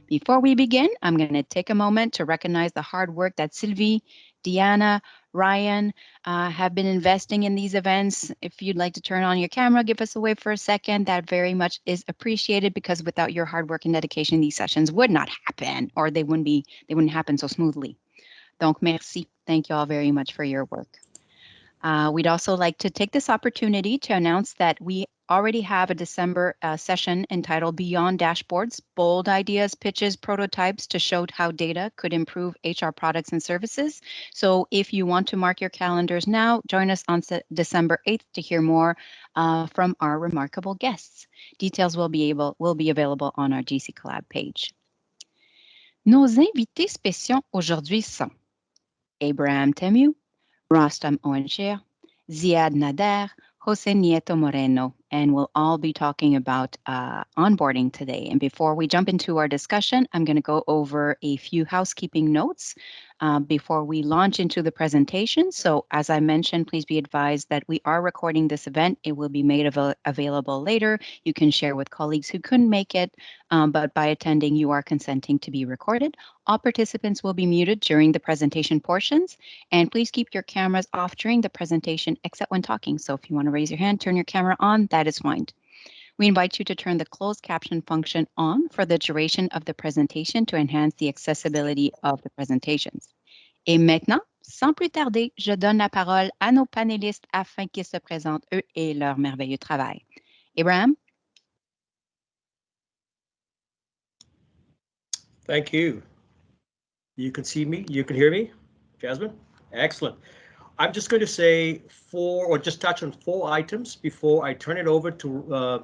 Before we begin, I'm going to take a moment to recognize the hard work that Sylvie, Deanna, Ryan have been investing in these events. If you'd like to turn on your camera, give us a wave for a second. That very much is appreciated because without your hard work and dedication, these sessions would not happen, or they wouldn't happen so smoothly. Donc, merci. Thank you all very much for your work. We'd also like to take this opportunity to announce that we already have a December session entitled Beyond Dashboards, Bold Ideas, Pitches, Prototypes to show how data could improve HR products and services. So if you want to mark your calendars now, join us on December 8th to hear more from our remarkable guests. Details will be available on our GC Collab page. Nos invités spéciaux aujourd'hui sont Abraham Temu, Rostam Oencher, Ziad Nader, Jose Nieto Moreno, and we'll all be talking about onboarding today. And before we jump into our discussion, I'm going to go over a few housekeeping notes before we launch into the presentation. So as I mentioned, please be advised that we are recording this event. It will be made available later. You can share with colleagues who couldn't make it, but by attending, you are consenting to be recorded. All participants will be muted during the presentation portions, and please keep your cameras off during the presentation except when talking. So if you want to raise your hand, turn your camera on, that is fine. We invite you to turn the closed caption function on for the duration of the presentation to enhance the accessibility of the presentations. Et maintenant, sans plus tarder, je donne la parole à nos panélistes afin qu'ils se présentent eux et leur merveilleux travail. Abraham? Thank you. You can see me, you can hear me, Jasmine? Excellent. I'm just going to say just touch on 4 items before I turn it over to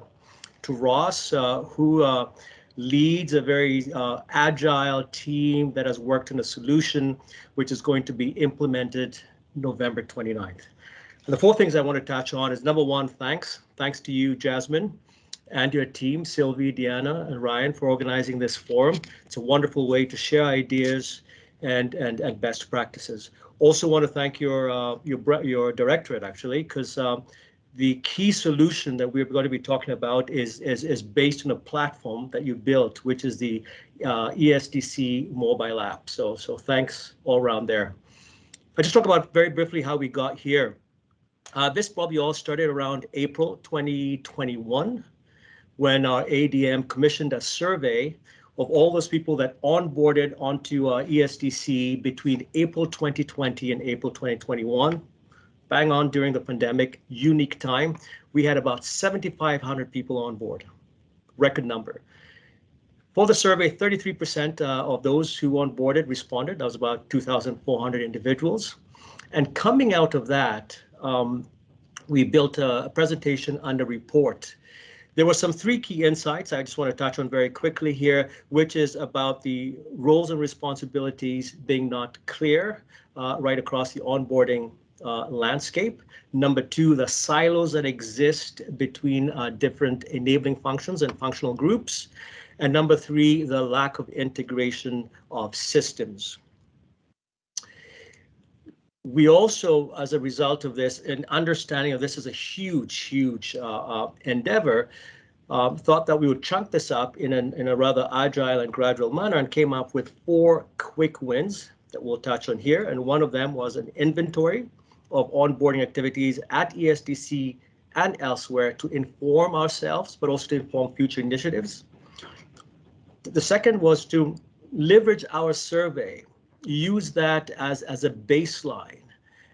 Ross, who leads a very agile team that has worked on a solution which is going to be implemented November 29th. And the 4 things I want to touch on is number 1, thanks. Thanks to you, Jasmine, and your team, Sylvie, Deanna, and Ryan, for organizing this forum. It's a wonderful way to share ideas and best practices. Also want to thank your directorate, actually, because the key solution that we're going to be talking about is based on a platform that you built, which is the ESDC mobile app. So thanks all around there. I just talk about very briefly how we got here. This probably all started around April 2021, when our ADM commissioned a survey of all those people that onboarded onto ESDC between April 2020 and April 2021. Bang on during the pandemic, unique time. We had about 7,500 people on board, record number. For the survey, 33% of those who onboarded responded. That was about 2,400 individuals. And coming out of that, we built a presentation and a report. There were some 3 key insights I just want to touch on very quickly here, which is about the roles and responsibilities being not clear right across the onboarding landscape. Number 2, the silos that exist between different enabling functions and functional groups. And number 3, the lack of integration of systems. We also, as a result of this, an understanding of this as a huge endeavor, thought that we would chunk this up in a rather agile and gradual manner, and came up with 4 quick wins that we'll touch on here. And one of them was an inventory of onboarding activities at ESDC and elsewhere to inform ourselves, but also to inform future initiatives. The second was to leverage our survey, use that as a baseline,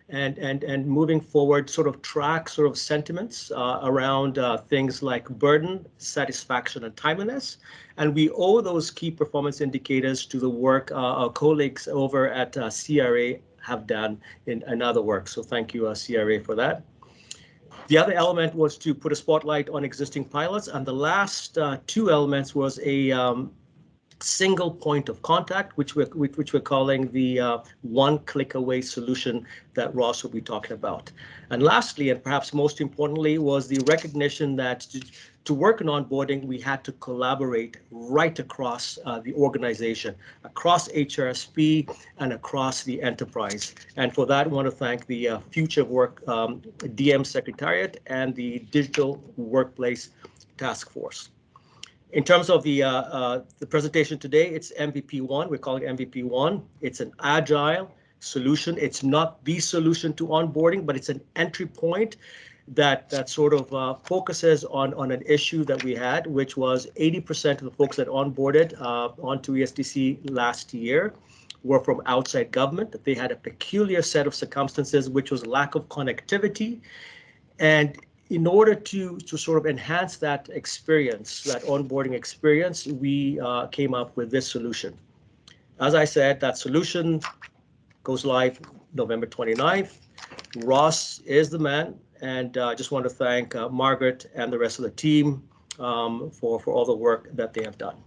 and moving forward, sort of track sort of sentiments around things like burden, satisfaction, and timeliness. And we owe those key performance indicators to the work our colleagues over at CRA have done in other work. So thank you, CRA, for that. The other element was to put a spotlight on existing pilots, and the last 2 elements was a single point of contact, which we're calling the one click away solution that Ross will be talking about. And lastly, and perhaps most importantly, was the recognition that to work on onboarding, we had to collaborate right across the organization, across HRSP and across the enterprise. And for that, I want to thank the Future of Work DM Secretariat and the Digital Workplace Task Force. In terms of the presentation today, it's MVP1. We're calling it MVP1. It's an agile solution. It's not the solution to onboarding, but it's an entry point that sort of focuses on an issue that we had, which was 80% of the folks that onboarded onto ESDC last year were from outside government. They had a peculiar set of circumstances, which was lack of connectivity. And in order to sort of enhance that experience, that onboarding experience, we came up with this solution. As I said, that solution goes live November 29th. Ross is the man, and I just want to thank Margaret and the rest of the team for all the work that they have done.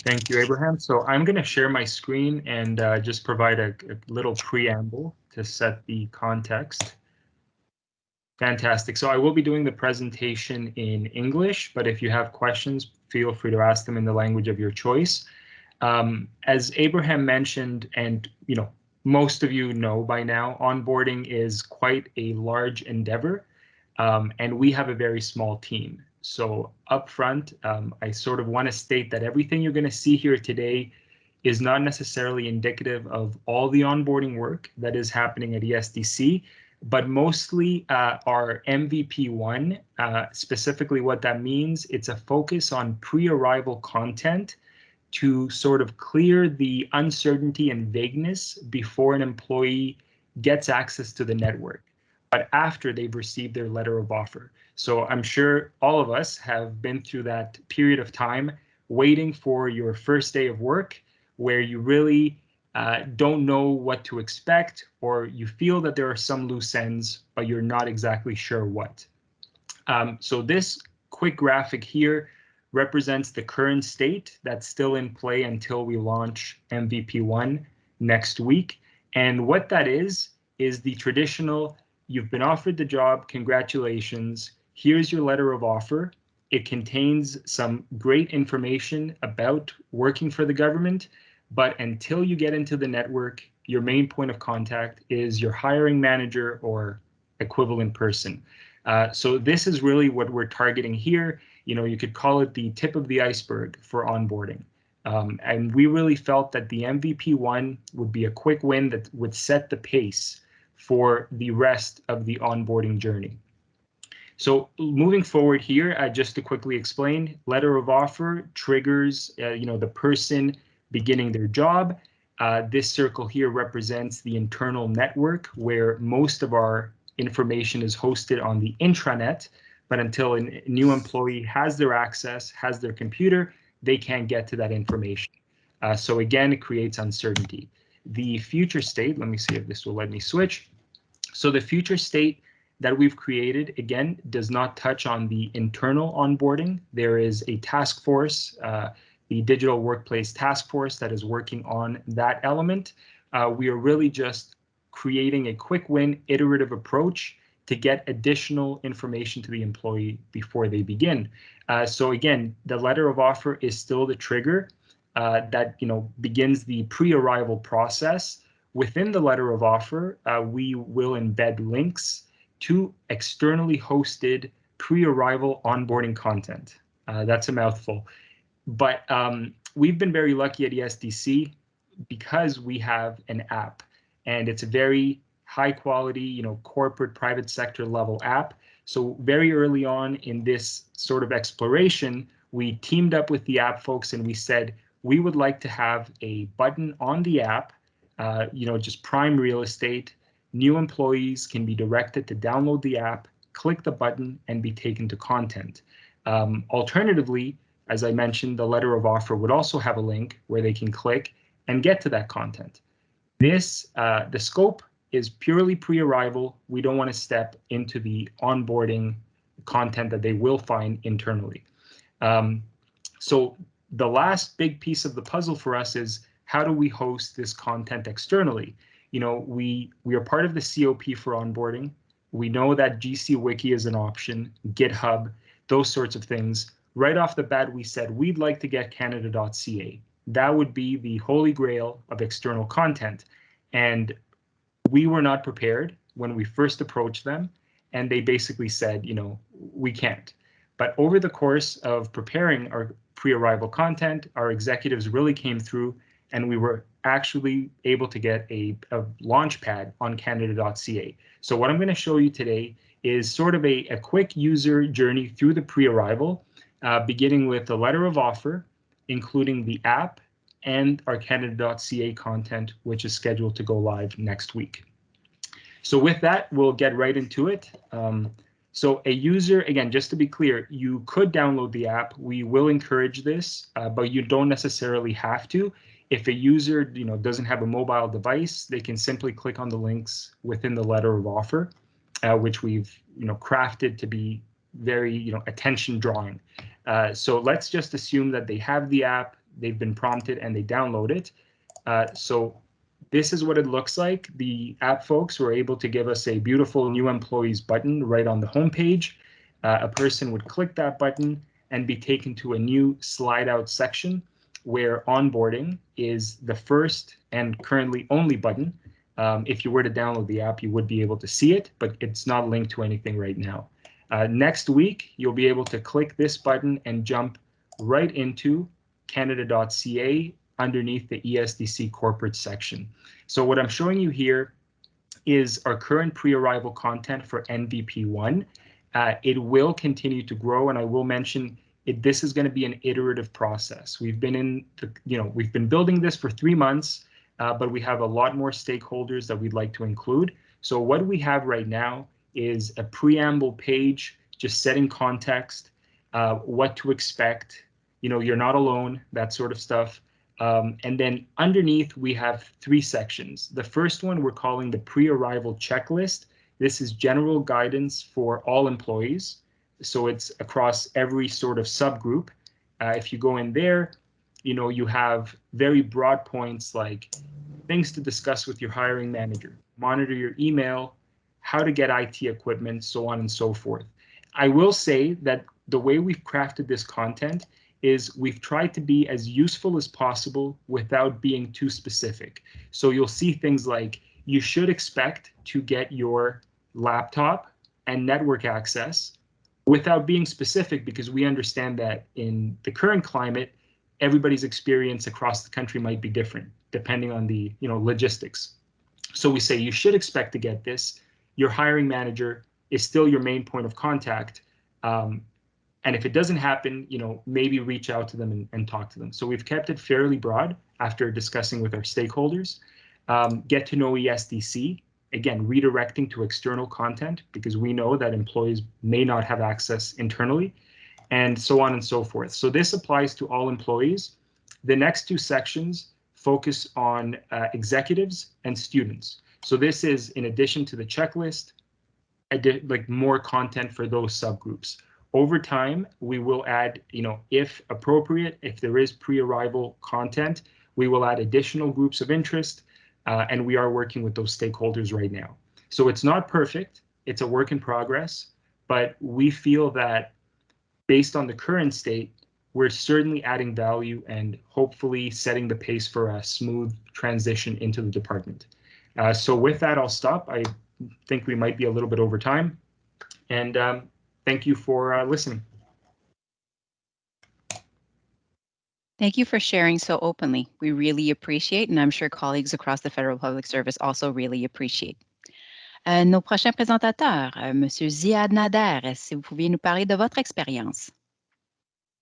Thank you, Abraham. So I'm going to share my screen and just provide a little preamble to set the context. Fantastic. So I will be doing the presentation in English, but if you have questions, feel free to ask them in the language of your choice. As Abraham mentioned, and most of you know by now, onboarding is quite a large endeavor, and we have a very small team. So up front, I sort of want to state that everything you're going to see here today is not necessarily indicative of all the onboarding work that is happening at ESDC, but mostly our MVP1. Specifically what that means, it's a focus on pre-arrival content to sort of clear the uncertainty and vagueness before an employee gets access to the network, but after they've received their letter of offer. So I'm sure all of us have been through that period of time waiting for your first day of work where you really don't know what to expect, or you feel that there are some loose ends, but you're not exactly sure what. So this quick graphic here represents the current state that's still in play until we launch MVP1 next week. And what that is the traditional, you've been offered the job, congratulations, here's your letter of offer. It contains some great information about working for the government, but until you get into the network, your main point of contact is your hiring manager or equivalent person. So this is really what we're targeting here. You could call it the tip of the iceberg for onboarding. And we really felt that the MVP1 would be a quick win that would set the pace for the rest of the onboarding journey. So moving forward here, just to quickly explain, letter of offer triggers, the person beginning their job. This circle here represents the internal network where most of our information is hosted on the intranet, but until a new employee has their access, has their computer, they can't get to that information. So again, it creates uncertainty. The future state, let me see if this will let me switch. So the future state that we've created, again, does not touch on the internal onboarding. There is a task force, the Digital Workplace Task Force, that is working on that element. We are really just creating a quick win iterative approach to get additional information to the employee before they begin. So again, the letter of offer is still the trigger that begins the pre-arrival process. Within the letter of offer, we will embed links to externally hosted pre-arrival onboarding content. That's a mouthful. But we've been very lucky at ESDC because we have an app, and it's a very high quality, corporate private sector level app. So very early on in this sort of exploration, we teamed up with the app folks and we said, we would like to have a button on the app, just prime real estate. New employees can be directed to download the app, click the button, and be taken to content. Alternatively, as I mentioned, the letter of offer would also have a link where they can click and get to that content. This, the scope is purely pre-arrival. We don't want to step into the onboarding content that they will find internally. So the last big piece of the puzzle for us is, how do we host this content externally? We are part of the COP for onboarding. We know that GC Wiki is an option, GitHub, those sorts of things. Right off the bat, we said we'd like to get Canada.ca. That would be the holy grail of external content. And we were not prepared when we first approached them. and they basically said, we can't. But over the course of preparing our pre-arrival content, our executives really came through, and we were actually able to get a launch pad on Canada.ca. So what I'm going to show you today is sort of a quick user journey through the pre-arrival, beginning with the letter of offer, including the app and our Canada.ca content, which is scheduled to go live next week. So with that, we'll get right into it. So a user, again, just to be clear, you could download the app. We will encourage this, but you don't necessarily have to. If a user, doesn't have a mobile device, they can simply click on the links within the letter of offer, which we've, crafted to be very, attention drawing. So let's just assume that they have the app, they've been prompted, and they download it. So this is what it looks like. The app folks were able to give us a beautiful new employees button right on the homepage. A person would click that button and be taken to a new slide out section where onboarding is the first and currently only button. If you were to download the app, you would be able to see it, but it's not linked to anything right now. Next week, you'll be able to click this button and jump right into Canada.ca underneath the ESDC corporate section. So what I'm showing you here is our current pre-arrival content for NVP1. It will continue to grow, and I will mention this is going to be an iterative process. We've been we've been building this for 3 months, but we have a lot more stakeholders that we'd like to include. So what we have right now is a preamble page, just setting context, what to expect. You're not alone, that sort of stuff. And then underneath, we have 3 sections. The first one we're calling the pre-arrival checklist. This is general guidance for all employees. So it's across every sort of subgroup. If you go in there, you have very broad points like things to discuss with your hiring manager, monitor your email, how to get IT equipment, so on and so forth. I will say that the way we've crafted this content is we've tried to be as useful as possible without being too specific. So you'll see things like you should expect to get your laptop and network access without being specific, because we understand that in the current climate, everybody's experience across the country might be different depending on the logistics. So we say you should expect to get this. Your hiring manager is still your main point of contact. And if it doesn't happen, maybe reach out to them and talk to them. So we've kept it fairly broad after discussing with our stakeholders. Get to know ESDC, again, redirecting to external content because we know that employees may not have access internally, and so on and so forth. So this applies to all employees. The next 2 sections focus on executives and students. So this is in addition to the checklist, like more content for those subgroups. Over time, we will add, if appropriate, if there is pre-arrival content, we will add additional groups of interest, and we are working with those stakeholders right now. So it's not perfect, it's a work in progress, but we feel that based on the current state, we're certainly adding value and hopefully setting the pace for a smooth transition into the department. So with that, I'll stop. I think we might be a little bit over time, and thank you for listening. Thank you for sharing so openly. We really appreciate, and I'm sure colleagues across the Federal Public Service also really appreciate. Nos prochains présentateurs, Monsieur Ziad Nader, si vous pouviez nous parler de votre expérience.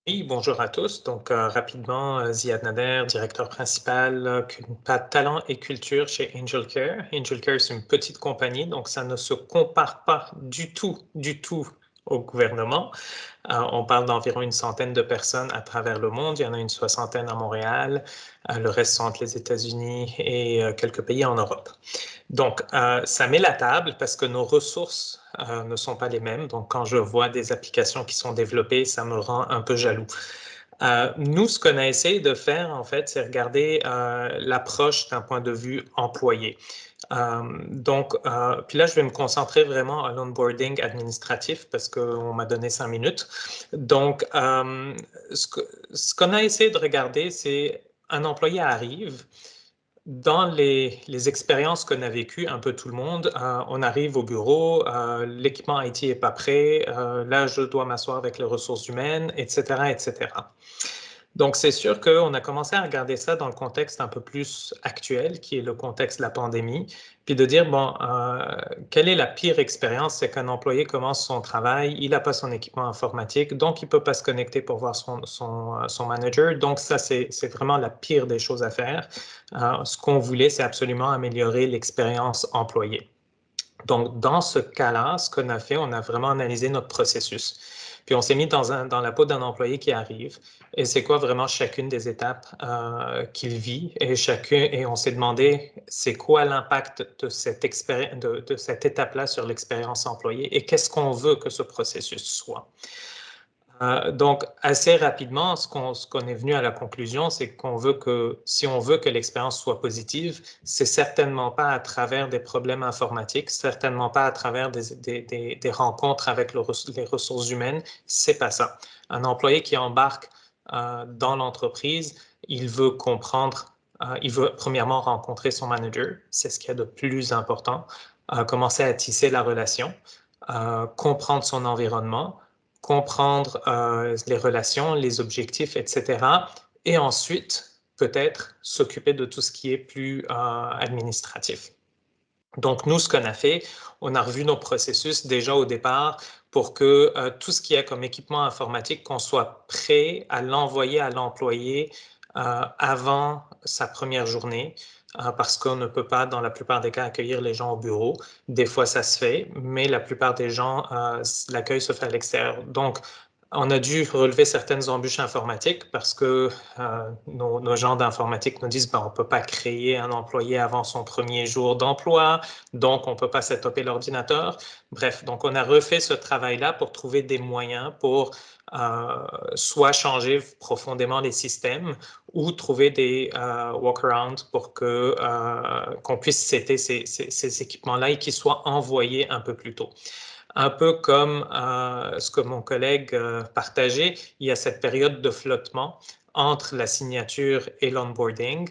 Oui, bonjour à tous. Donc, rapidement, Ziad Nader, directeur principal talent et culture chez Angel Care. Angel Care, c'est une petite compagnie, donc ça ne se compare pas du tout au gouvernement. On parle d'environ une centaine de personnes à travers le monde. Il y en a une 60aine à Montréal. Le reste sont entre les États-Unis et quelques pays en Europe. Donc, ça met la table parce que nos ressources ne sont pas les mêmes. Donc, quand je vois des applications qui sont développées, ça me rend un peu jaloux. Nous, ce qu'on a essayé de faire, en fait, c'est regarder l'approche d'un point de vue employé. Puis là, je vais me concentrer vraiment à l'onboarding administratif parce qu'on m'a donné 5 minutes. Donc, ce qu'on a essayé de regarder, c'est un employé arrive, dans les expériences qu'on a vécues, un peu tout le monde, on arrive au bureau, l'équipement IT n'est pas prêt, là je dois m'asseoir avec les ressources humaines, etc., etc. Donc c'est sûr qu'on a commencé à regarder ça dans le contexte un peu plus actuel, qui est le contexte de la pandémie, puis de dire, bon, quelle est la pire expérience? C'est qu'un employé commence son travail, il n'a pas son équipement informatique, donc il ne peut pas se connecter pour voir son manager. Donc ça, c'est vraiment la pire des choses à faire. Ce qu'on voulait, c'est absolument améliorer l'expérience employée. Donc, dans ce cas-là, ce qu'on a fait, on a vraiment analysé notre processus. Puis, on s'est mis dans la peau d'un employé qui arrive et c'est quoi vraiment chacune des étapes qu'il vit et on s'est demandé c'est quoi l'impact de cette étape-là sur l'expérience employée et qu'est-ce qu'on veut que ce processus soit. Donc, assez rapidement, ce qu'on est venu à la conclusion, c'est qu'on veut que, si on veut que l'expérience soit positive, c'est certainement pas à travers des problèmes informatiques, certainement pas à travers des rencontres avec les ressources humaines, c'est pas ça. Un employé qui embarque dans l'entreprise, il veut comprendre, il veut premièrement rencontrer son manager, c'est ce qu'il y a de plus important, commencer à tisser la relation, comprendre son environnement, comprendre les relations, les objectifs, etc. Et ensuite, peut-être s'occuper de tout ce qui est plus administratif. Donc, nous, ce qu'on a fait, on a revu nos processus déjà au départ pour que tout ce qu'il y a comme équipement informatique, qu'on soit prêt à l'envoyer à l'employé avant sa première journée, parce qu'on ne peut pas, dans la plupart des cas, accueillir les gens au bureau. Des fois, ça se fait, mais la plupart des gens, l'accueil se fait à l'extérieur. Donc, on a dû relever certaines embûches informatiques parce que nos gens d'informatique nous disent ben, on ne peut pas créer un employé avant son premier jour d'emploi, donc on ne peut pas setuper l'ordinateur. Bref, donc on a refait ce travail-là pour trouver des moyens pour soit changer profondément les systèmes ou trouver des workarounds pour qu'on puisse setter ces équipements-là et qu'ils soient envoyés un peu plus tôt. Un peu comme ce que mon collègue partageait, il y a cette période de flottement entre la signature et l'onboarding.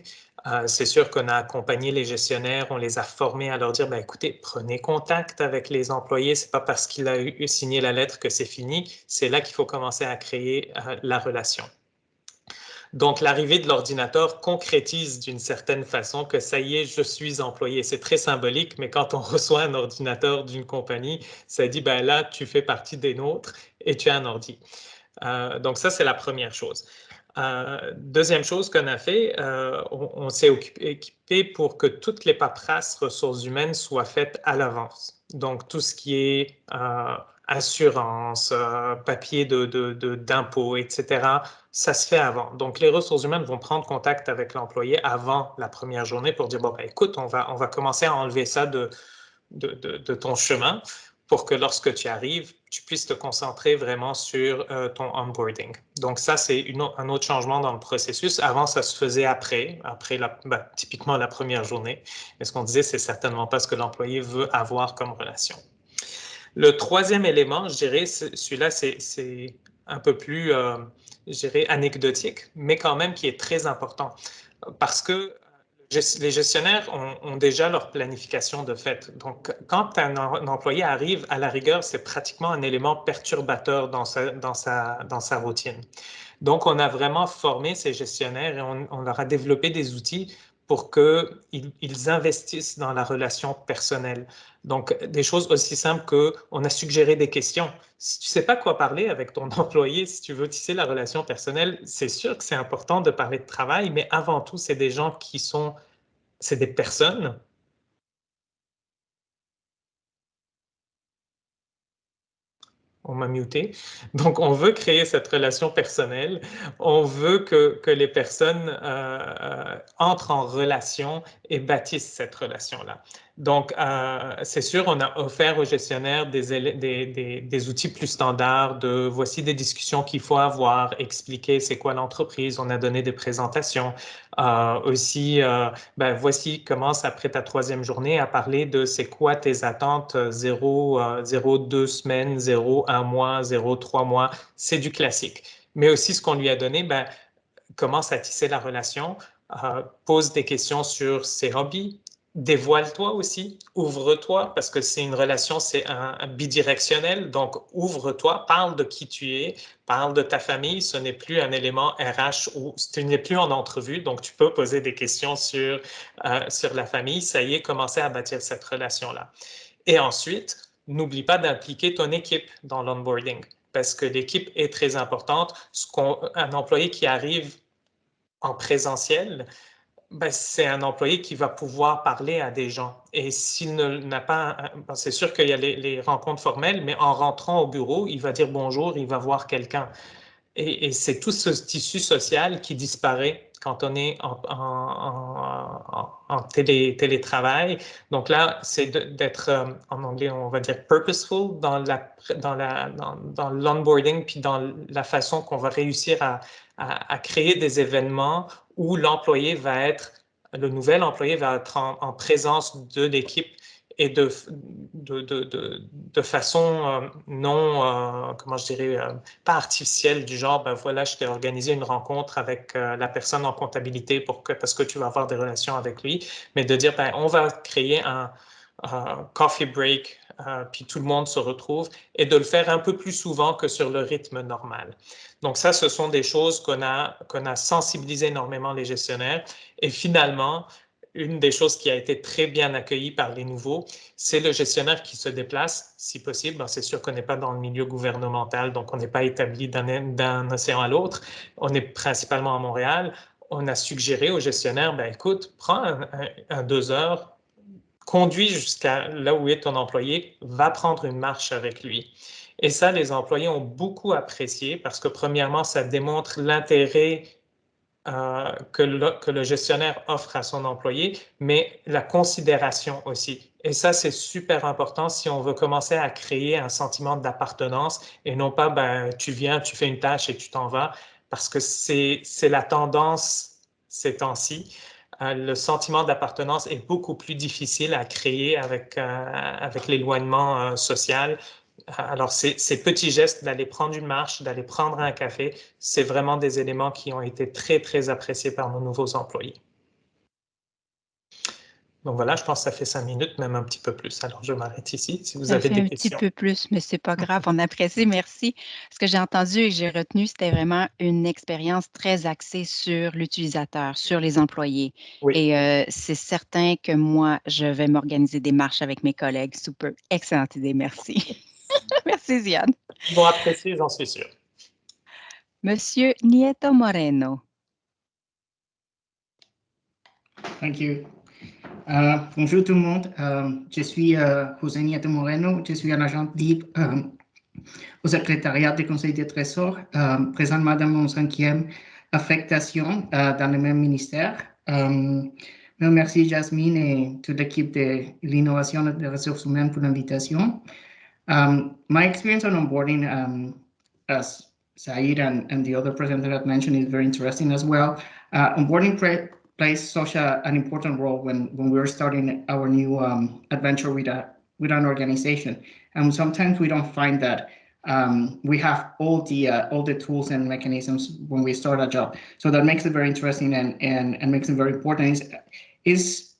C'est sûr qu'on a accompagné les gestionnaires, on les a formés à leur dire, ben, écoutez, prenez contact avec les employés, c'est pas parce qu'il a signé la lettre que c'est fini, c'est là qu'il faut commencer à créer la relation. Donc, l'arrivée de l'ordinateur concrétise d'une certaine façon que ça y est, je suis employé. C'est très symbolique, mais quand on reçoit un ordinateur d'une compagnie, ça dit, ben là, tu fais partie des nôtres et tu as un ordi. Donc, ça, c'est la première chose. Deuxième chose qu'on a fait, on s'est équipé pour que toutes les paperasses ressources humaines soient faites à l'avance. Donc, tout ce qui est assurance, papier d'impôt, etc., ça se fait avant. Donc, les ressources humaines vont prendre contact avec l'employé avant la première journée pour dire, bon, ben, écoute, on va commencer à enlever ça de ton chemin pour que lorsque tu arrives, tu puisses te concentrer vraiment sur ton onboarding. Donc ça, c'est un autre changement dans le processus. Avant, ça se faisait après typiquement la première journée. Mais ce qu'on disait, c'est certainement pas ce que l'employé veut avoir comme relation. Le troisième élément, je dirais, celui-là, c'est un peu plus, je dirais, anecdotique, mais quand même qui est très important. Parce que les gestionnaires ont déjà leur planification de fait. Donc, quand un employé arrive, à la rigueur, c'est pratiquement un élément perturbateur dans sa routine. Donc, on a vraiment formé ces gestionnaires et on leur a développé des outils pour qu'ils investissent dans la relation personnelle. Donc, des choses aussi simples qu'on a suggéré des questions. Si tu ne sais pas quoi parler avec ton employé, si tu veux tisser la relation personnelle, c'est sûr que c'est important de parler de travail, mais avant tout, c'est des gens c'est des personnes. On m'a muté. Donc, on veut créer cette relation personnelle. On veut que les personnes entrent en relation et bâtissent cette relation-là. Donc, c'est sûr, on a offert aux gestionnaires des outils plus standards de voici des discussions qu'il faut avoir, expliquer c'est quoi l'entreprise. On a donné des présentations. Aussi, voici, commence après ta troisième journée à parler de c'est quoi tes attentes 0, 2 semaines, 0, 1 mois, 0, 3 mois. C'est du classique. Mais aussi, ce qu'on lui a donné, commence à tisser la relation. pose des questions sur ses hobbies, dévoile-toi aussi, ouvre-toi, parce que c'est une relation, c'est un bidirectionnel, donc ouvre-toi, parle de qui tu es, parle de ta famille, ce n'est plus un élément RH ou tu n'es plus en entrevue, donc tu peux poser des questions sur la famille, ça y est, commencer à bâtir cette relation-là. Et ensuite, n'oublie pas d'impliquer ton équipe dans l'onboarding, parce que l'équipe est très importante. Un employé qui arrive en présentiel, ben, c'est un employé qui va pouvoir parler à des gens. Et s'il n'a pas, c'est sûr qu'il y a les rencontres formelles, mais en rentrant au bureau, il va dire bonjour, il va voir quelqu'un. Et c'est tout ce tissu social qui disparaît quand on est en télétravail. Donc là, c'est d'être, en anglais, on va dire purposeful dans l'onboarding, puis dans la façon qu'on va réussir à créer des événements où l'employé va être, le nouvel employé va être en présence de l'équipe et de façon non, comment je dirais, pas artificielle, du genre, ben voilà, je t'ai organisé une rencontre avec la personne en comptabilité parce que tu vas avoir des relations avec lui, mais de dire, ben, on va créer un coffee break, puis tout le monde se retrouve, et de le faire un peu plus souvent que sur le rythme normal. Donc ça, ce sont des choses qu'on a sensibilisé énormément les gestionnaires, et finalement, une des choses qui a été très bien accueillie par les nouveaux, c'est le gestionnaire qui se déplace, si possible. Ben, c'est sûr qu'on n'est pas dans le milieu gouvernemental, donc on n'est pas établi d'un océan à l'autre. On est principalement à Montréal. On a suggéré au gestionnaire, ben, écoute, prends un 2 heures, conduis jusqu'à là où est ton employé, va prendre une marche avec lui. Et ça, les employés ont beaucoup apprécié parce que premièrement, ça démontre l'intérêt que le gestionnaire offre à son employé, mais la considération aussi. Et ça, c'est super important si on veut commencer à créer un sentiment d'appartenance et non pas, ben, tu viens, tu fais une tâche et tu t'en vas, parce que c'est la tendance ces temps-ci. Le sentiment d'appartenance est beaucoup plus difficile à créer avec l'éloignement social. Alors, ces petits gestes d'aller prendre une marche, d'aller prendre un café, c'est vraiment des éléments qui ont été très, très appréciés par nos nouveaux employés. Donc voilà, je pense que ça fait 5 minutes, même un petit peu plus. Alors, je m'arrête ici si vous avez des questions. Un petit peu plus, mais c'est pas grave, on apprécie, merci. Ce que j'ai entendu et que j'ai retenu, c'était vraiment une expérience très axée sur l'utilisateur, sur les employés. Oui. Et c'est certain que moi, je vais m'organiser des marches avec mes collègues. Super, excellente idée, merci. Merci, Ziad. Ils vont apprécier, j'en suis sûr. Monsieur Nieto Moreno. Thank you. Bonjour tout le monde. Je suis José Nieto Moreno. Je suis un agent libre au secrétariat du Conseil des Trésors, présentement dans mon 5e affectation dans le même ministère. Merci Jasmine et toute l'équipe de l'innovation et des ressources humaines pour l'invitation. My experience on onboarding, as Said and the other presenter had mentioned, is very interesting as well. Onboarding plays such an important role when we're starting our new adventure with an organization, and sometimes we don't find that we have all the tools and mechanisms when we start a job. So that makes it very interesting and makes it very important. Is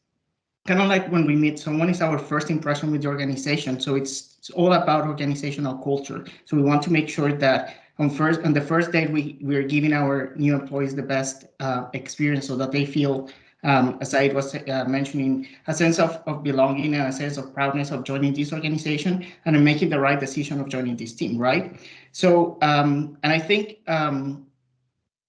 kind of like when we meet someone, it's our first impression with the organization. So it's all about organizational culture. So we want to make sure that on the first day we're giving our new employees the best experience, so that they feel, as I was mentioning, a sense of belonging and a sense of proudness of joining this organization and making the right decision of joining this team, right? So, and I think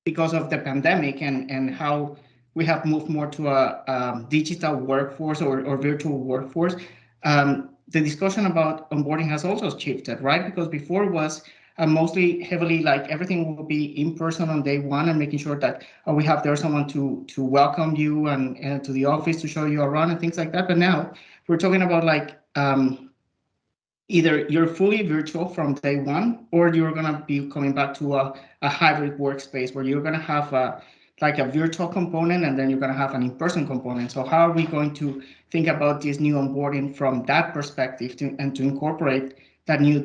because of the pandemic and how we have moved more to a digital workforce or virtual workforce, the discussion about onboarding has also shifted, right? Because before it was mostly heavily like everything will be in person on day one and making sure that we have there someone to welcome you and to the office to show you around and things like that. But now we're talking about like either you're fully virtual from day one, or you're gonna be coming back to a hybrid workspace where you're gonna have like a virtual component and then you're gonna have an in-person component. So how are we going to think about this new onboarding from that perspective and to incorporate that new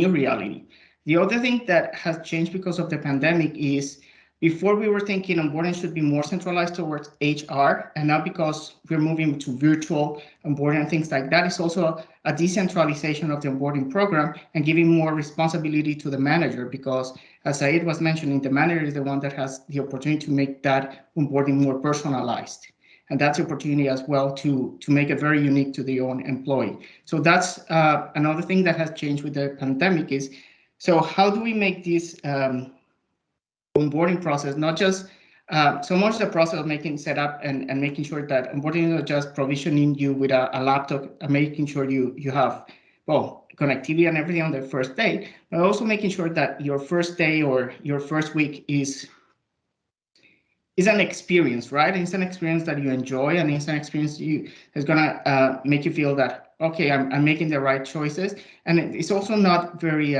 reality? The other thing that has changed because of the pandemic is Before we were thinking onboarding should be more centralized towards HR, and now because we're moving to virtual onboarding and things like that, it's also a decentralization of the onboarding program and giving more responsibility to the manager, because as Said was mentioning, the manager is the one that has the opportunity to make that onboarding more personalized. And that's the opportunity as well to make it very unique to the own employee. So that's another thing that has changed with the pandemic is, so how do we make this onboarding process, not just so much the process of making setup and making sure that onboarding is not just provisioning you with a laptop and making sure you have, well, connectivity and everything on the first day, but also making sure that your first day or your first week is an experience, right? It's an experience that you enjoy, and it's an experience is gonna make you feel that, okay, I'm making the right choices. And it's also not very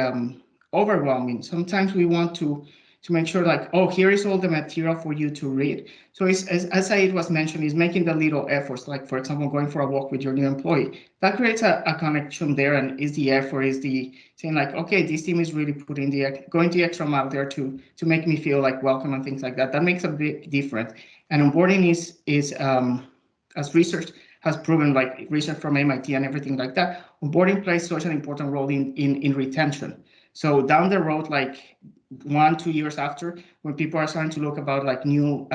overwhelming. Sometimes we want to make sure, like, oh, here is all the material for you to read. So it's, as Said was mentioned, is making the little efforts, like, for example, going for a walk with your new employee. That creates a connection there, and is the effort, is the saying like, okay, this team is really going the extra mile there to make me feel like welcome and things like that. That makes a big difference. And onboarding is as research has proven, like research from MIT and everything like that, onboarding plays such an important role in retention. So down the road, like 1-2 years after, when people are starting to look about like new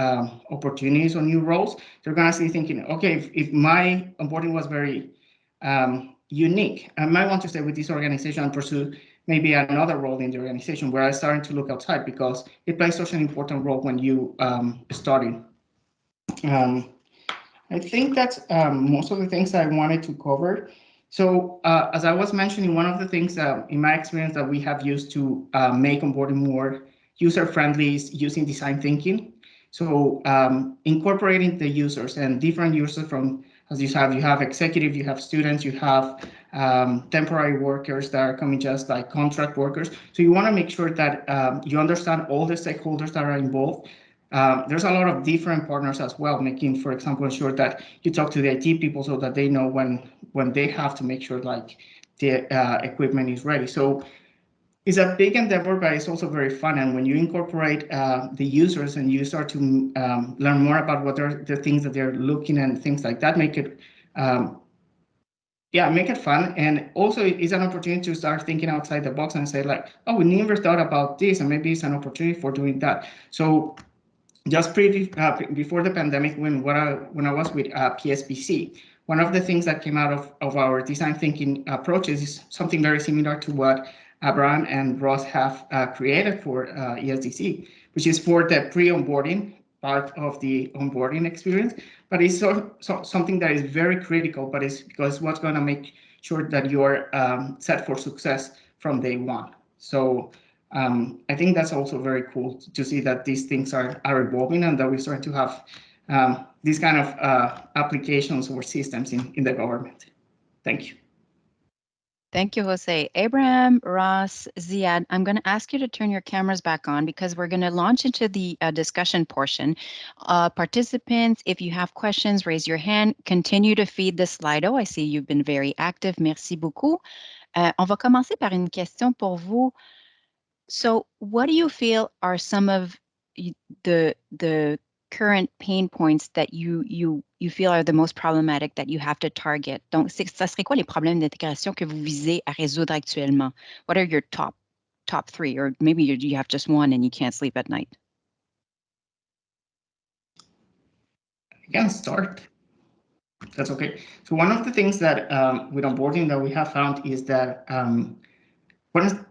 opportunities or new roles, they're gonna see thinking, okay, if my onboarding was very unique, I might want to stay with this organization and pursue maybe another role in the organization, where I'm starting to look outside, because it plays such an important role when you starting. I think that's most of the things I wanted to cover. So as I was mentioning, one of the things in my experience that we have used to make onboarding more user-friendly is using design thinking. So incorporating the users and different users from, as you have executive, you have students, you have temporary workers that are coming just like contract workers. So you want to make sure that you understand all the stakeholders that are involved. There's a lot of different partners as well, making, for example, sure that you talk to the IT people so that they know when they have to make sure like the equipment is ready. So it's a big endeavor, but it's also very fun. And when you incorporate the users and you start to learn more about what are the things that they're looking and things like that, make it make it fun. And also it's an opportunity to start thinking outside the box and say like, oh, we never thought about this, and maybe it's an opportunity for doing that. So just before the pandemic, when I was with PSBC, one of the things that came out of our design thinking approaches is something very similar to what Abraham and Ross have created for ESDC, which is for the pre-onboarding part of the onboarding experience. But it's something that is very critical, but it's because what's going to make sure that you're set for success from day one. So I think that's also very cool to see that these things are evolving, and that we're starting to have these kind of applications or systems in the government. Thank you. Thank you, Jose. Abraham, Ross, Ziad, I'm going to ask you to turn your cameras back on, because we're going to launch into the discussion portion. Participants, if you have questions, raise your hand. Continue to feed the Slido. I see you've been very active. Merci beaucoup. On va commencer par une question pour vous. So what do you feel are some of the current pain points that you feel are the most problematic that you have to target? Donc, ça serait quoi les problèmes d'intégration que vous visez à résoudre actuellement? What are your top 3, or maybe you have just one and you can't sleep at night? I can start. That's okay. So one of the things that with onboarding that we have found is that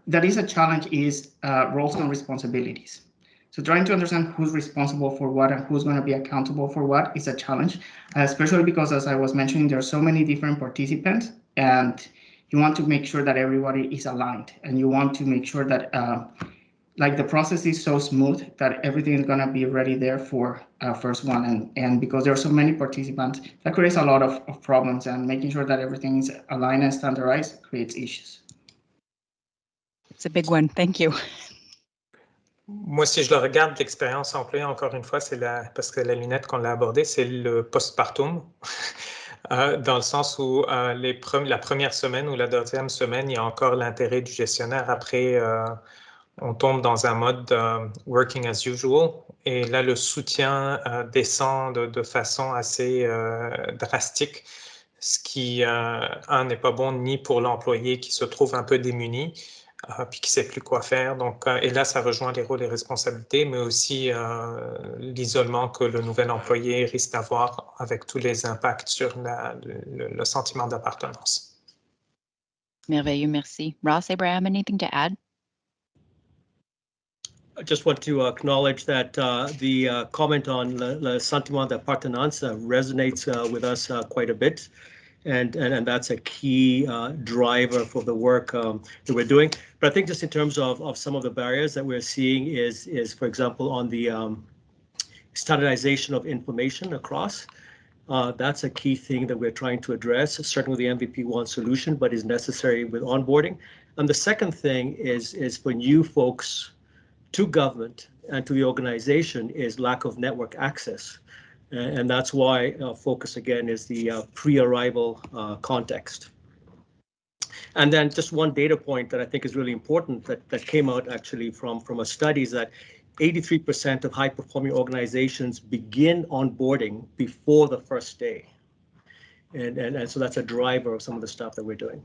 that is a challenge is roles and responsibilities. So trying to understand who's responsible for what and who's going to be accountable for what is a challenge, especially because, as I was mentioning, there are so many different participants, and you want to make sure that everybody is aligned, and you want to make sure that like the process is so smooth that everything is going to be ready there for first one. And because there are so many participants, that creates a lot of problems, and making sure that everything is aligned and standardized creates issues. It's a big one. Thank you. Moi, si je le regarde, l'expérience employée, encore une fois, parce que la lunette qu'on l'a abordée, c'est le postpartum, dans le sens où la première semaine ou la deuxième semaine, il y a encore l'intérêt du gestionnaire après on tombe dans un mode working as usual. Et là, le soutien descend de façon assez drastique, ce qui, n'est pas bon ni pour l'employé qui se trouve un peu démuni, puis qui ne sait plus quoi faire. Donc, et là, ça rejoint les rôles et responsabilités, mais aussi l'isolement que le nouvel employé risque d'avoir avec tous les impacts sur le sentiment d'appartenance. Merveilleux, merci. Ross, Abraham, anything to add? I just want to acknowledge that the comment on le sentiment d'appartenance resonates with us quite a bit. And that's a key driver for the work that we're doing. But I think just in terms of some of the barriers that we're seeing is for example, on the standardization of information across. That's a key thing that we're trying to address, certainly the MVP1 solution, but is necessary with onboarding. And the second thing is for new folks to government and to the organization is lack of network access. And that's why focus again is the pre-arrival context. And then just one data point that I think is really important that came out actually from a study is that 83% of high-performing organizations begin onboarding before the first day. And so that's a driver of some of the stuff that we're doing.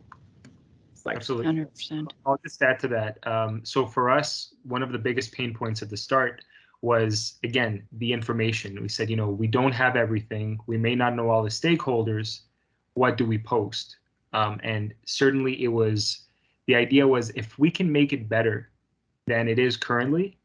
Absolutely. 100%. I'll just add to that. So for us, one of the biggest pain points at the start was, again, the information. We said, we don't have everything. We may not know all the stakeholders. What do we post? And certainly the idea was if we can make it better than it is currently,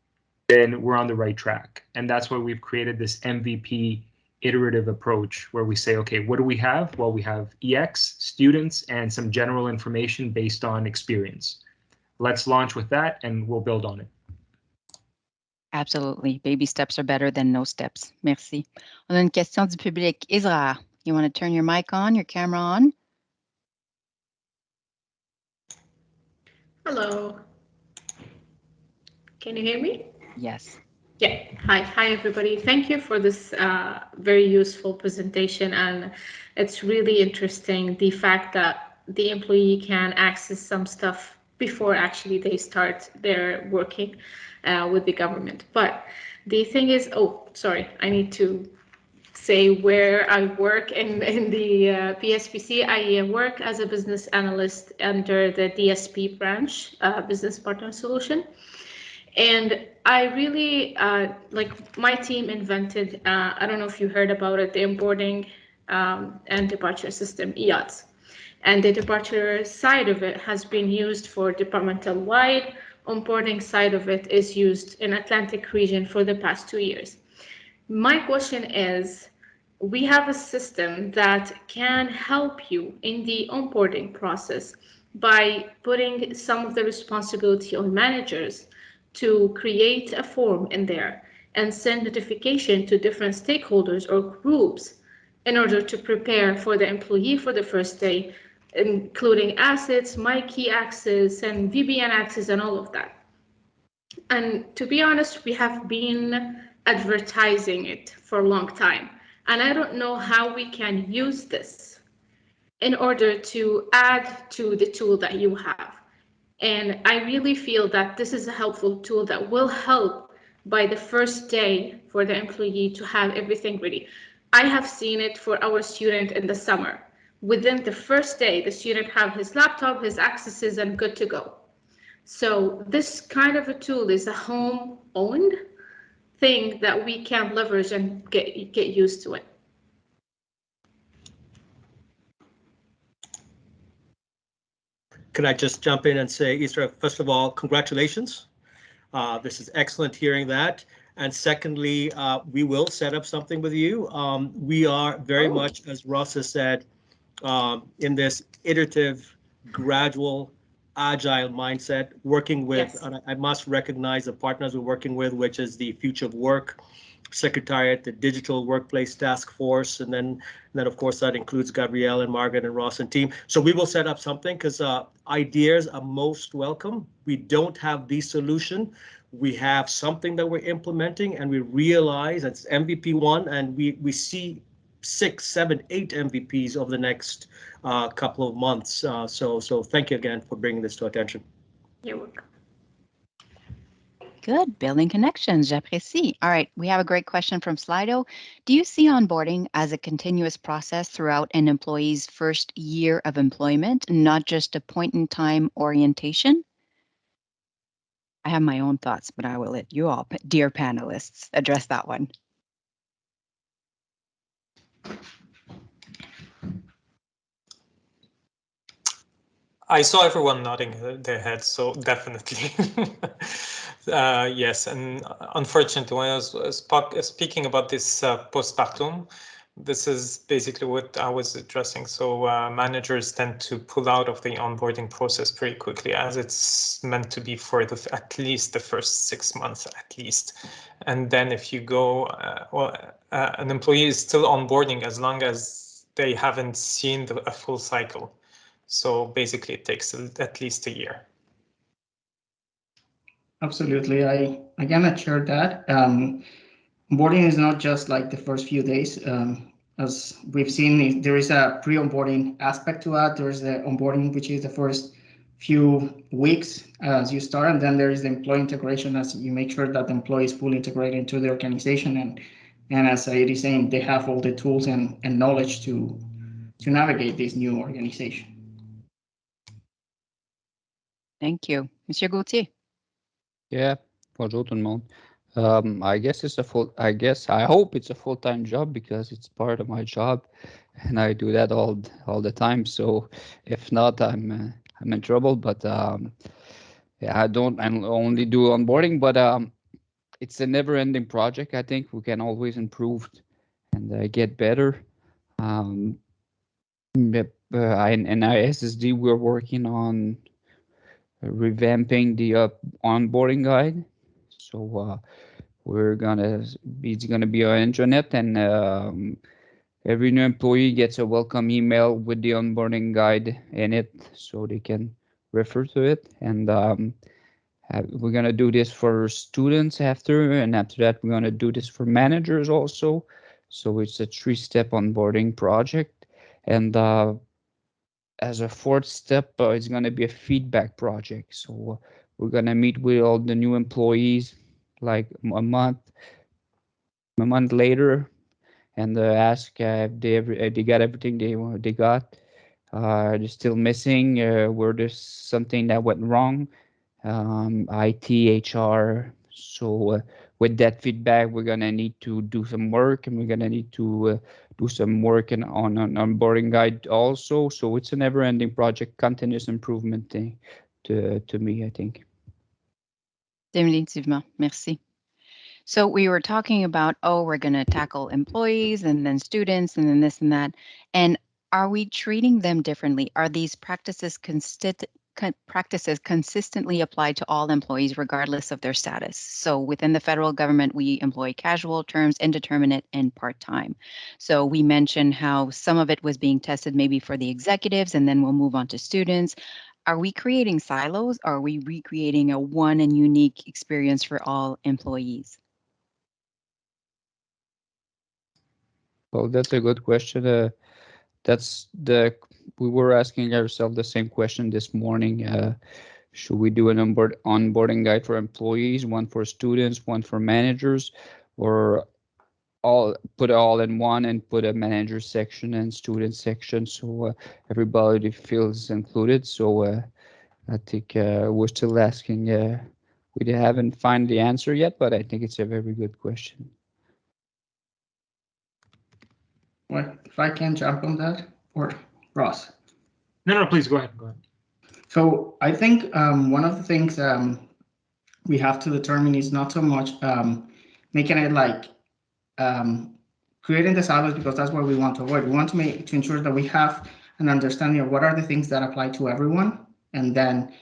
then we're on the right track. And that's why we've created this MVP iterative approach where we say, okay, what do we have? Well, we have EX, students, and some general information based on experience. Let's launch with that and we'll build on it. Absolutely. Baby steps are better than no steps. Merci. On a une question du public. Isra, you want to turn your mic on, your camera on? Hello. Can you hear me? Yes. Yeah. Hi, everybody. Thank you for this very useful presentation. And it's really interesting, the fact that the employee can access some stuff before actually they start their working with the government. But the thing is, I need to say where I work in the PSPC. I work as a business analyst under the DSP branch, Business Partner Solution. And I really, my team invented, I don't know if you heard about it, the onboarding and departure system, EOTS. And the departure side of it has been used for departmental-wide. Onboarding side of it is used in Atlantic region for the past 2 years. My question is, we have a system that can help you in the onboarding process by putting some of the responsibility on managers to create a form in there and send notification to different stakeholders or groups in order to prepare for the employee for the first day, including assets, my key access, and VPN access, and all of that. And to be honest, we have been advertising it for a long time. And I don't know how we can use this in order to add to the tool that you have. And I really feel that this is a helpful tool that will help by the first day for the employee to have everything ready. I have seen it for our student in the summer. Within the first day, the student have his laptop, his accesses, and good to go. So this kind of a tool is a home-owned thing that we can leverage and get used to it. Can I just jump in and say, Isra, first of all, congratulations. This is excellent hearing that. And secondly, we will set up something with you. We are very much, as Ross has said, in this iterative, gradual, agile mindset, working with, yes. And I must recognize the partners we're working with, which is the Future of Work Secretariat, the Digital Workplace Task Force, and then of course that includes Gabrielle and Margaret and Ross and team. So we will set up something because ideas are most welcome. We don't have the solution. We have something that we're implementing, and we realize it's MVP1, and we see 6, 7, 8 MVPs over the next couple of months. So thank you again for bringing this to attention. You're welcome. Good, building connections, j'apprécie. All right, we have a great question from Slido. Do you see onboarding as a continuous process throughout an employee's first year of employment, not just a point-in-time orientation? I have my own thoughts, but I will let you all, dear panelists, address that one. I saw everyone nodding their heads, so definitely. Yes, and unfortunately, when I was speaking about this postpartum, this is basically what I was addressing. So managers tend to pull out of the onboarding process pretty quickly, as it's meant to be for at least the first 6 months, at least. And then if you go, an employee is still onboarding as long as they haven't seen a full cycle. So basically, it takes at least a year. Absolutely, I cannot share that. Onboarding is not just like the first few days. As we've seen, there is a pre-onboarding aspect to that. There is the onboarding, which is the first few weeks as you start, and then there is the employee integration, as you make sure that the employee is fully integrated into the organization, and as Said is saying, they have all the tools and knowledge to navigate this new organization. Thank you. Monsieur Gauthier. Yeah, bonjour tout le monde. I guess I hope it's a full-time job because it's part of my job, and I do that all the time. So if not, I'm in trouble. But yeah, I only do onboarding, but it's a never-ending project. I think we can always improve and get better. In ISSD, we're working on revamping the onboarding guide. So it's gonna be on intranet, and every new employee gets a welcome email with the onboarding guide in it, so they can refer to it. And we're gonna do this for students after, and after that we're gonna do this for managers also. So it's a 3-step onboarding project, and as a 4th step, it's gonna be a feedback project. So we're gonna meet with all the new employees like a month later, and ask if they got everything they got. They're still missing. Where there's something that went wrong, IT, HR. So with that feedback, we're gonna need to do some work, and we're gonna need to do some work on an onboarding guide also. So it's a never-ending project, continuous improvement thing to me, I think. Définitivement. Merci. So we were talking about, we're going to tackle employees and then students and then this and that. And are we treating them differently? Are these practices consistently applied to all employees regardless of their status? So within the federal government, we employ casual terms, indeterminate, and part-time. So we mentioned how some of it was being tested maybe for the executives, and then we'll move on to students. Are we creating silos? Or are we recreating a one and unique experience for all employees? Well, that's a good question. We were asking ourselves the same question this morning. Should we do an onboarding guide for employees, one for students, one for managers, or put it all in one and put a manager section and student section so everybody feels included? So I think we're still asking. We haven't found the answer yet, but I think it's a very good question. Well, if I can jump on that, or Ross. No, please go ahead. So I think one of the things we have to determine is not so much making it like creating the silos, because that's what we want to avoid. We want to ensure that we have an understanding of what are the things that apply to everyone, and then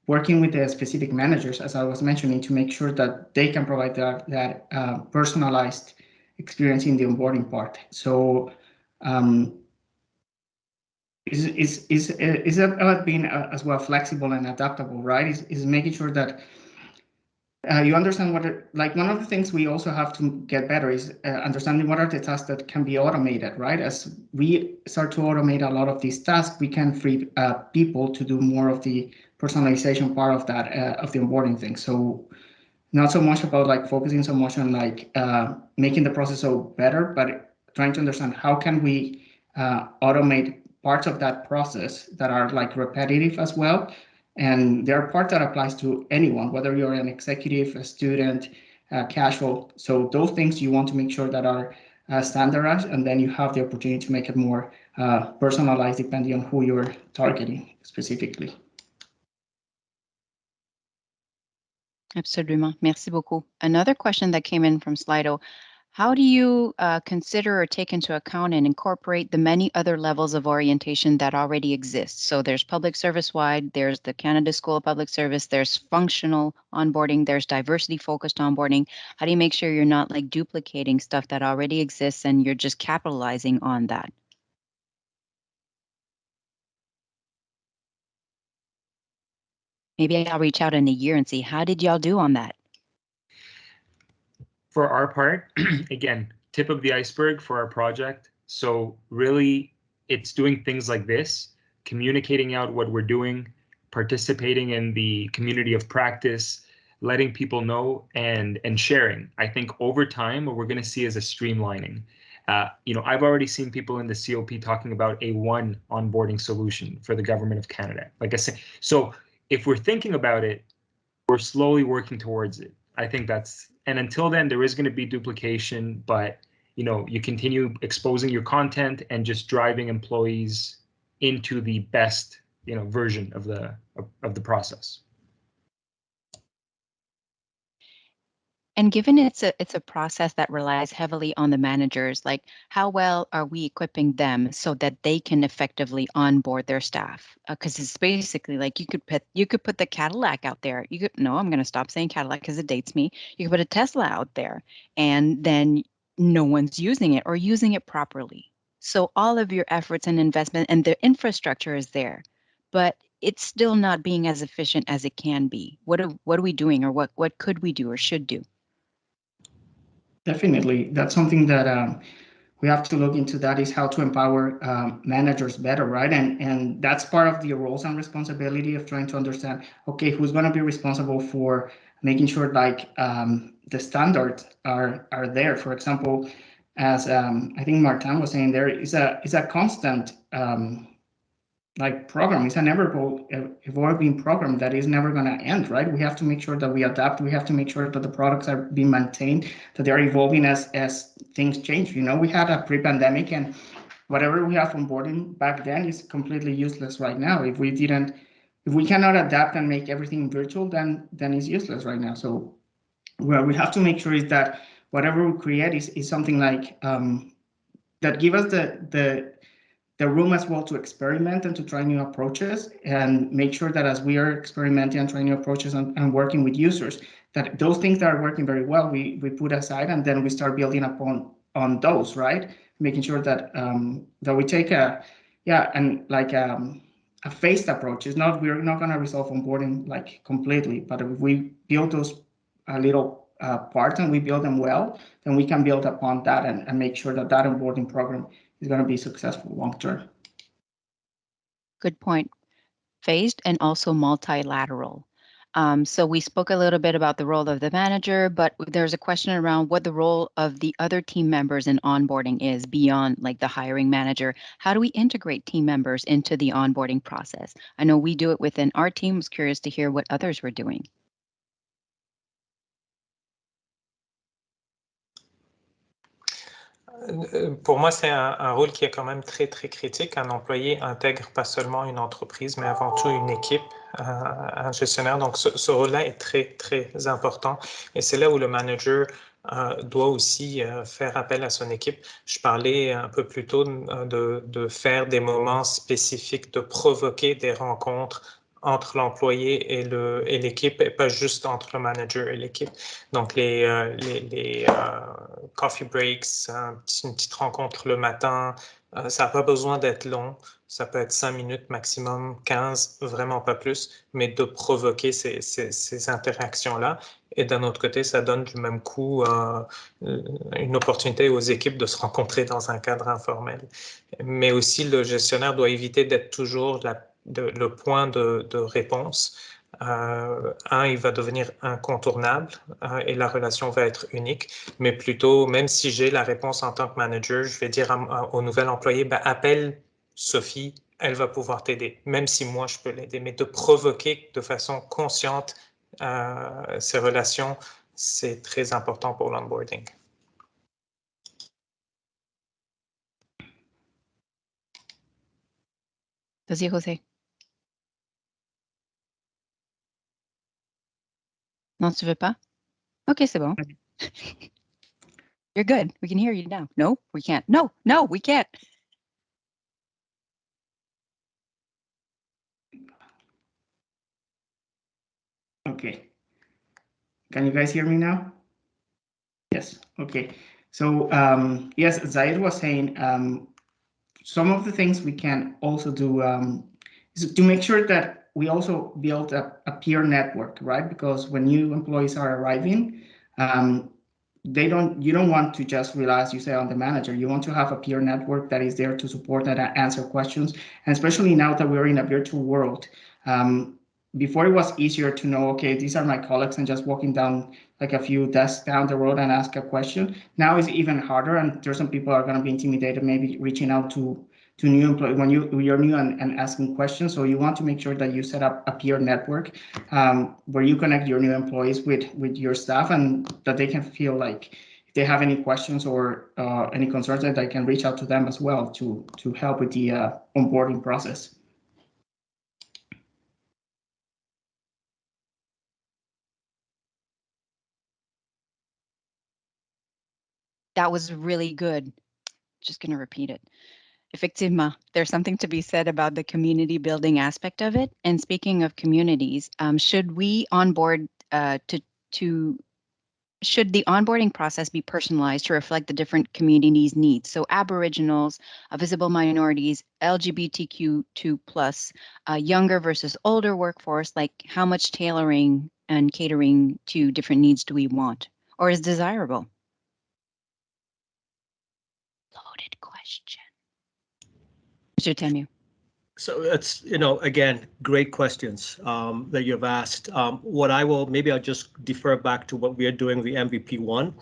working with the specific managers, as I was mentioning, to make sure that they can provide that personalized experience in the onboarding part. So is about being as well flexible and adaptable, right? Is making sure that you understand one of the things we also have to get better is understanding what are the tasks that can be automated, right? As we start to automate a lot of these tasks, we can free people to do more of the personalization part of that of the onboarding thing. So not so much about like focusing so much on like making the process so better, but trying to understand how can we automate parts of that process that are like repetitive as well. And there are parts that applies to anyone, whether you're an executive, a student, casual. So those things you want to make sure that are standardized, and then you have the opportunity to make it more personalized depending on who you're targeting specifically. Absolument. Merci beaucoup. Another question that came in from Slido. How do you consider or take into account and incorporate the many other levels of orientation that already exist? So there's public service-wide, there's the Canada School of Public Service, there's functional onboarding, there's diversity-focused onboarding. How do you make sure you're not like duplicating stuff that already exists and you're just capitalizing on that? Maybe I'll reach out in a year and see, how did y'all do on that? For our part, again, tip of the iceberg for our project. So really, it's doing things like this, communicating out what we're doing, participating in the community of practice, letting people know, and sharing. I think over time, what we're going to see is a streamlining. I've already seen people in the COP talking about a one onboarding solution for the government of Canada. Like I said, so if we're thinking about it, we're slowly working towards it. I think that's, and until then, there is going to be duplication, but you continue exposing your content and just driving employees into the best version of the process. And given it's a process that relies heavily on the managers, like how well are we equipping them so that they can effectively onboard their staff? Because it's basically like you could put the Cadillac out there. I'm going to stop saying Cadillac because it dates me. You could put a Tesla out there, and then no one's using it or using it properly. So all of your efforts and investment and the infrastructure is there, but it's still not being as efficient as it can be. What are we doing, or what could we do or should do? Definitely, that's something that we have to look into. That is how to empower managers better, right? And that's part of the roles and responsibility of trying to understand, okay, who's going to be responsible for making sure like the standards are there. For example, as I think Martin was saying, there is a constant like program. It's an evolving program that is never going to end, right? We have to make sure that we adapt. We have to make sure that the products are being maintained, that they are evolving as things change. We had a pre-pandemic, and whatever we have onboarding back then is completely useless right now. If we cannot adapt and make everything virtual, then it's useless right now. So what we have to make sure is that whatever we create is something like that give us the room as well to experiment and to try new approaches, and make sure that as we are experimenting and trying new approaches and working with users, that those things that are working very well, we put aside, and then we start building upon those, right? Making sure that that we take a phased approach. We're not going to resolve onboarding like completely, but if we build those little parts and we build them well, then we can build upon that and make sure that onboarding program is going to be successful long term. Good point. Phased and also multilateral. So we spoke a little bit about the role of the manager, but there's a question around what the role of the other team members in onboarding is beyond like the hiring manager. How do we integrate team members into the onboarding process? I know we do it within our team. I was curious to hear what others were doing. Pour moi, c'est un rôle qui est quand même très, très critique. Un employé intègre pas seulement une entreprise, mais avant tout une équipe, un gestionnaire. Donc, ce rôle-là est très, très important. Et c'est là où le manager doit aussi faire appel à son équipe. Je parlais un peu plus tôt de faire des moments spécifiques, de provoquer des rencontres entre l'employé et l'équipe, et pas juste entre le manager et l'équipe. Donc, les coffee breaks, une petite rencontre le matin, ça n'a pas besoin d'être long. Ça peut être 5 minutes maximum, 15, vraiment pas plus, mais de provoquer ces interactions-là. Et d'un autre côté, ça donne du même coup une opportunité aux équipes de se rencontrer dans un cadre informel. Mais aussi, le gestionnaire doit éviter d'être toujours le point de réponse. il va devenir incontournable et la relation va être unique, mais plutôt, même si j'ai la réponse en tant que manager, je vais dire au nouvel employé, ben, appelle Sophie, elle va pouvoir t'aider, même si moi je peux l'aider, mais de provoquer de façon consciente ces relations, c'est très important pour l'onboarding. Vas-y, José. Non, tu veux pas? OK, c'est bon. You're good. We can hear you now. No, we can't. No, we can't. Okay. Can you guys hear me now? Yes. Okay. So yes, Zaid was saying some of the things we can also do is to make sure that we also build a peer network, right? Because when new employees are arriving, you don't want to just rely, as you say, on the manager. You want to have a peer network that is there to support and answer questions. And especially now that we're in a virtual world, before it was easier to know, okay, these are my colleagues, and just walking down like a few desks down the road and ask a question. Now it's even harder, and there's some people are going to be intimidated, maybe reaching out to new employees when you're new and asking questions. So you want to make sure that you set up a peer network where you connect your new employees with your staff, and that they can feel like if they have any questions or any concerns, that they can reach out to them as well to help with the onboarding process. That was really good. Just going to repeat it. Effectivement, there's something to be said about the community building aspect of it. And speaking of communities, should we onboard should the onboarding process be personalized to reflect the different communities' needs? So Aboriginals, visible minorities, LGBTQ2+, younger versus older workforce, like how much tailoring and catering to different needs do we want or is desirable? Loaded question. Mr. Temu. So it's, again, great questions that you've asked. Maybe I'll just defer back to what we are doing, the MVP1,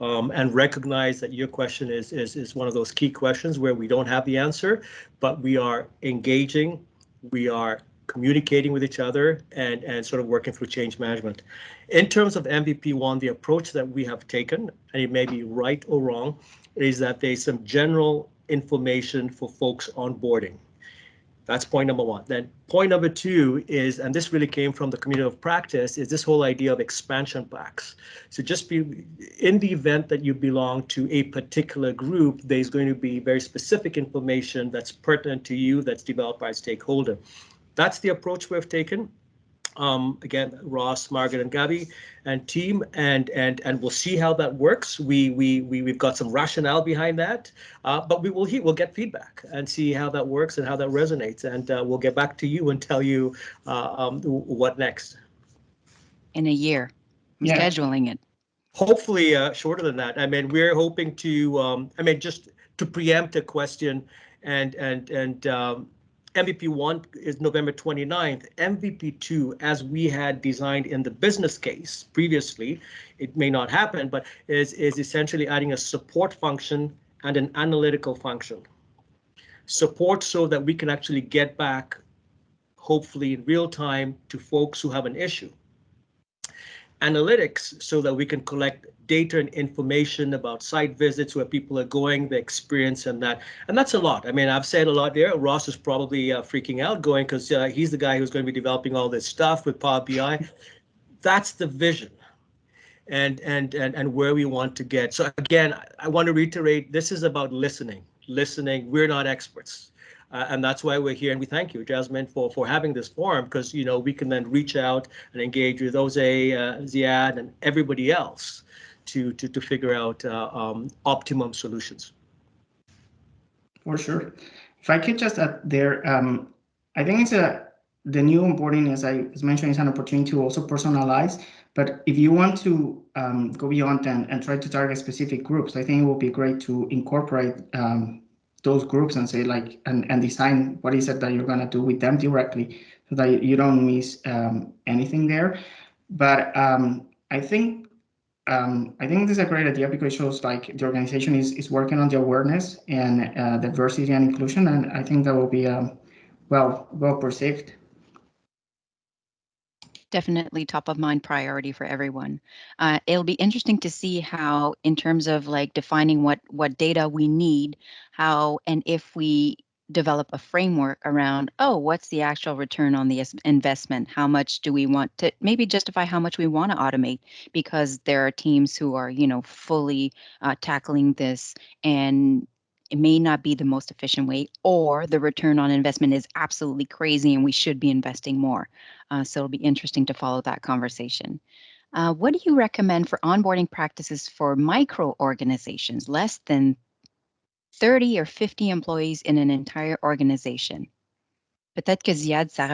and recognize that your question is one of those key questions where we don't have the answer, but we are engaging, we are communicating with each other and sort of working through change management. In terms of MVP1, the approach that we have taken, and it may be right or wrong, is that there's some general information for folks onboarding. That's point number one. Then point number two is, and this really came from the community of practice, is this whole idea of expansion packs. So just be in the event that you belong to a particular group, there's going to be very specific information that's pertinent to you that's developed by a stakeholder. That's the approach we've taken. Again, Ross, Margaret, and Gabby and team, and we'll see how that works. We've got some rationale behind that, but we'll get feedback and see how that works and how that resonates, and we'll get back to you and tell you what next. In a year, I'm scheduling it. Hopefully shorter than that. I mean, we're hoping to. Just to preempt a question, and MVP1 is November 29th. MVP2, as we had designed in the business case previously, it may not happen, but is essentially adding a support function and an analytical function. Support so that we can actually get back, hopefully in real time, to folks who have an issue. Analytics so that we can collect data and information about site visits, where people are going, the experience, and that's a lot. I mean, I've said a lot there. Ross is probably freaking out going because he's the guy who's going to be developing all this stuff with Power BI. That's the vision and where we want to get. So again, I want to reiterate, this is about listening. We're not experts. And that's why we're here, and we thank you, Jasmine, for having this forum, because we can then reach out and engage with Jose, Ziad, and everybody else to figure out optimum solutions. For sure. If I could just add there, I think the new onboarding, as I was mentioning, is an opportunity to also personalize. But if you want to go beyond and try to target specific groups, I think it will be great to incorporate those groups and say and design what is it that you're going to do with them directly, so that you don't miss anything there. But I think this is a great idea because it shows like the organization is working on the awareness and diversity and inclusion, and I think that will be well perceived. Definitely top of mind priority for everyone. It'll be interesting to see how, in terms of like defining what data we need, how and if we develop a framework around, oh, what's the actual return on the investment? How much do we want to maybe justify how much we want to automate? Because there are teams who are, fully tackling this, and it may not be the most efficient way, or the return on investment is absolutely crazy and we should be investing more. So it'll be interesting to follow that conversation. What do you recommend for onboarding practices for micro organizations, less than 30 or 50 employees in an entire organization? Peut-être que Ziad, ça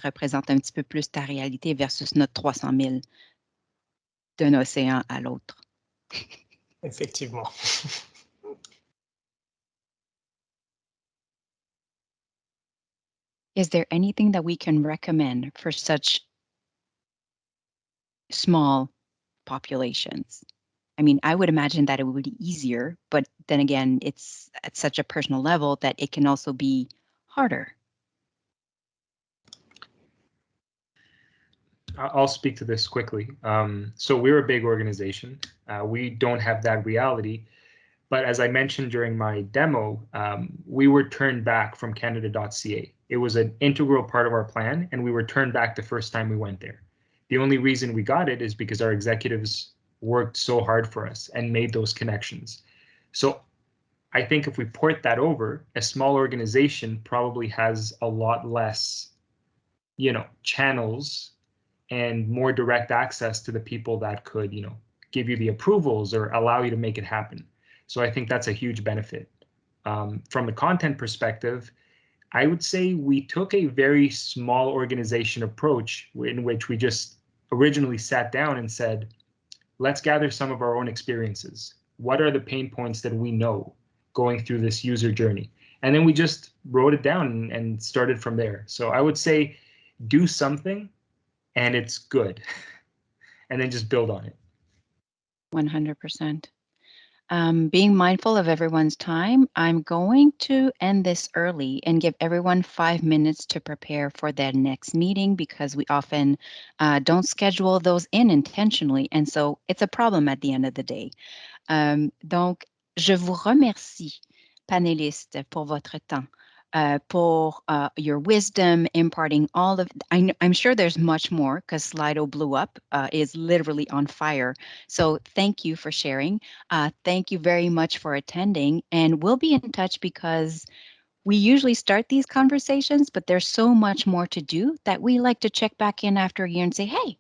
représente un petit peu plus ta réalité versus notre 300 000 d'un océan à l'autre. Effectivement. Is there anything that we can recommend for such small populations? I mean, I would imagine that it would be easier, but then again, it's at such a personal level that it can also be harder. I'll speak to this quickly. So we're a big organization. We don't have that reality. But as I mentioned during my demo, we were turned back from Canada.ca. It was an integral part of our plan, and we were turned back the first time we went there. The only reason we got it is because our executives worked so hard for us and made those connections. So I think if we port that over, a small organization probably has a lot less, channels and more direct access to the people that could, give you the approvals or allow you to make it happen. So I think that's a huge benefit. From the content perspective, I would say we took a very small organization approach in which we just originally sat down and said, let's gather some of our own experiences. What are the pain points that we know going through this user journey? And then we just wrote it down and started from there. So I would say do something and it's good, and then just build on it. 100%. Being mindful of everyone's time, I'm going to end this early and give everyone 5 minutes to prepare for their next meeting, because we often don't schedule those in intentionally. And so it's a problem at the end of the day. Donc, je vous remercie, panélistes, pour votre temps. For your wisdom, imparting all of, I'm sure there's much more because Slido blew up, is literally on fire. So thank you for sharing. Thank you very much for attending, and we'll be in touch because we usually start these conversations, but there's so much more to do that we like to check back in after a year and say, hey,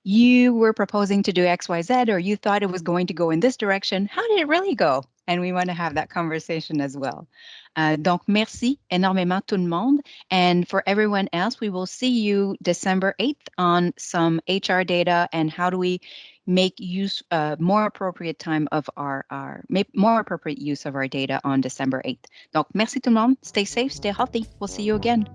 you were proposing to do X, Y, Z, or you thought it was going to go in this direction. How did it really go? And we want to have that conversation as well. Donc, merci énormément tout le monde. And for everyone else, we will see you December 8th on some HR data and how do we make use, more appropriate time of make more appropriate use of our data on December 8th. Donc, merci tout le monde. Stay safe, stay healthy. We'll see you again.